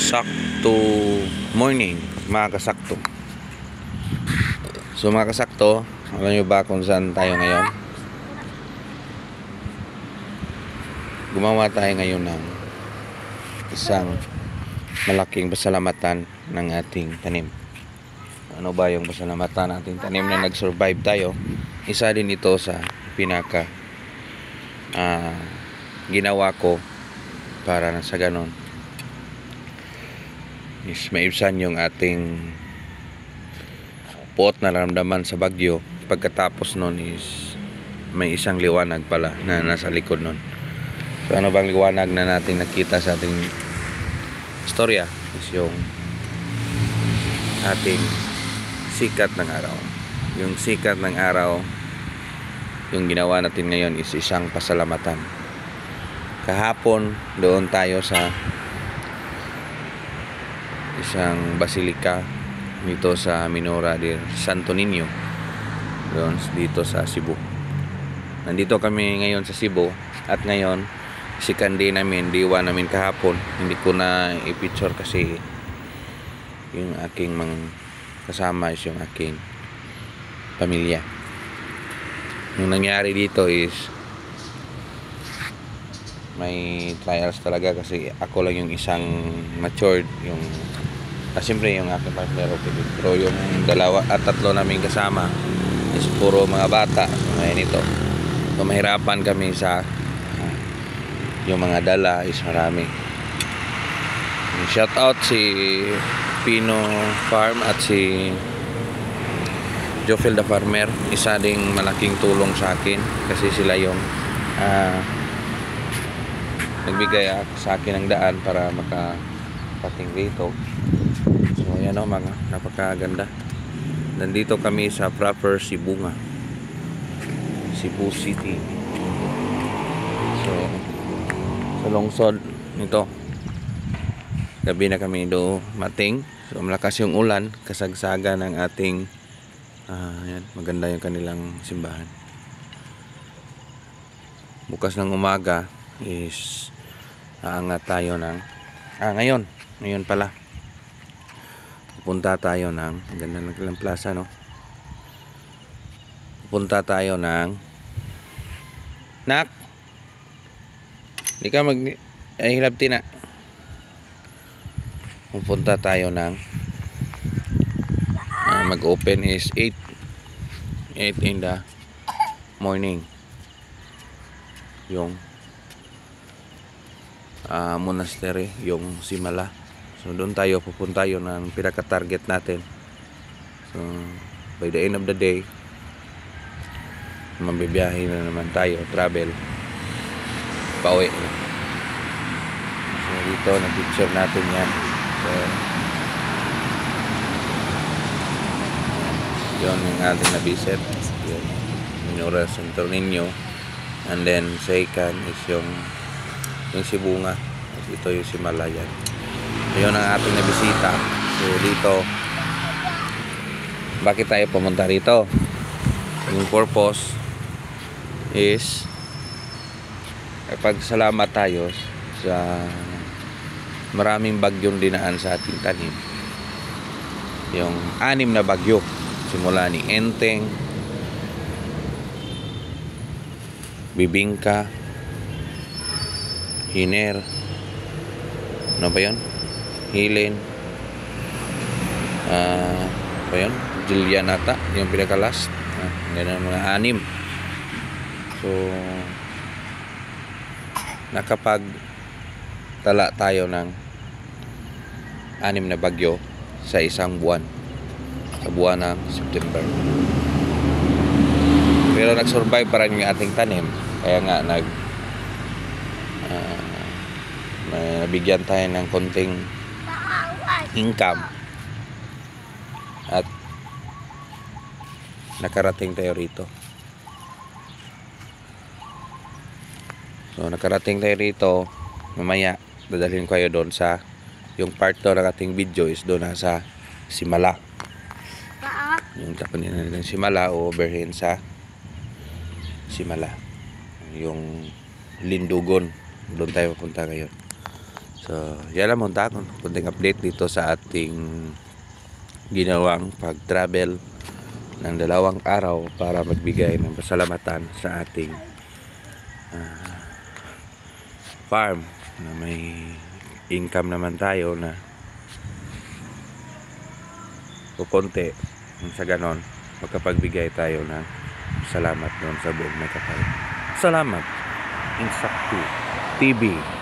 sakto morning, mga kasakto. So mga kasakto, alam nyo ba kung saan tayo ngayon? Gumawa tayo ngayon ng isang malaking pasalamatan ng ating tanim. Ano ba yung pasalamatan ng ating tanim na nag-survive tayo? Isa din ito sa pinaka ginawa ko para na sa ganon is maibsan yung ating pot na naramdaman sa bagyo. Pagkatapos nun is may isang liwanag pala na nasa likod nun. So ano bang liwanag na natin nakita sa ating istorya is yung ating sikat ng araw. Yung sikat ng araw, yung ginawa natin ngayon is isang pasalamatan. Kahapon doon tayo sa isang basilika dito sa Minora de Santo Niño, doon dito sa Cebu. Nandito kami ngayon sa Cebu at ngayon si Kandi namin, diwa namin kahapon. Hindi ko na i-picture kasi yung aking mga kasama is yung aking pamilya. Yung nangyari dito is may trials talaga kasi ako lang yung isang matured, yung siyempre yung aking partner pero yung dalawa at tatlo namin kasama is puro mga bata. Ngayon ito, so mahirapan kami sa yung mga dala is marami. Shout out si Pino Farm at si Jofel the Farmer. Isa ding malaking tulong sa akin kasi sila yung nagbigay sa akin ng daan para makapating dito. So ayan o, mga napakaganda. Nandito kami sa proper Cebu nga, Cebu City. So sa lungsod nito, gabi na kami do mating. So malakas yung ulan, kasagsaga ng ating ayan, maganda yung kanilang simbahan. Bukas ng umaga is aangat tayo ng ngayon pala pupunta tayo ng ganda ng kanilang plaza, no? Pupunta tayo ng hindi ka hilabti na. Pupunta tayo ng mag-open is 8 in the morning yung monastery, yung Simala. So doon tayo pupunta, yun ang pinaka-target natin. So by the end of the day mabibiyahe na naman tayo, travel pauwi na. So dito na picture natin yan. So yun yung ating na-visit, yung Minora Santo Niño. And then second is yung Cebu nga. Ito yung Simalayan. Yun ang ating nabisita. So dito, bakit tayo pumunta rito? Yung purpose is pagsalamat tayo sa maraming bagyong dinaan sa ating tanim. Yung 6 na bagyo, simula ni Enteng, Bibingka, Hiner, ano ba yun? Hilin, ba yun? Jillian ata, yung pinaka-last. Ganun, mga 6. So nakapagtala tayo ng 6 na bagyo sa isang buwan, sa buwan ng September. Pero nag-survive pa rin yung ating tanim. Kaya nga nabigyan tayo ng konting income at nakarating tayo rito. So nakarating tayo rito. Mamaya dadalhin ko kayo doon sa yung part doon ng ating video is doon sa Simala, yung tapunin natin Simala o overhead sa Simala, yung Lindugon. Doon tayo pupunta ngayon. So, yan lang muna akong kunting update dito sa ating ginawang pag-travel ng 2 araw para magbigay ng pasalamatan sa ating farm na may income naman tayo na kukunti. Sa ganon, magkapagbigay tayo ng salamat doon sa buong may kapal. Salamat. Insakto TV.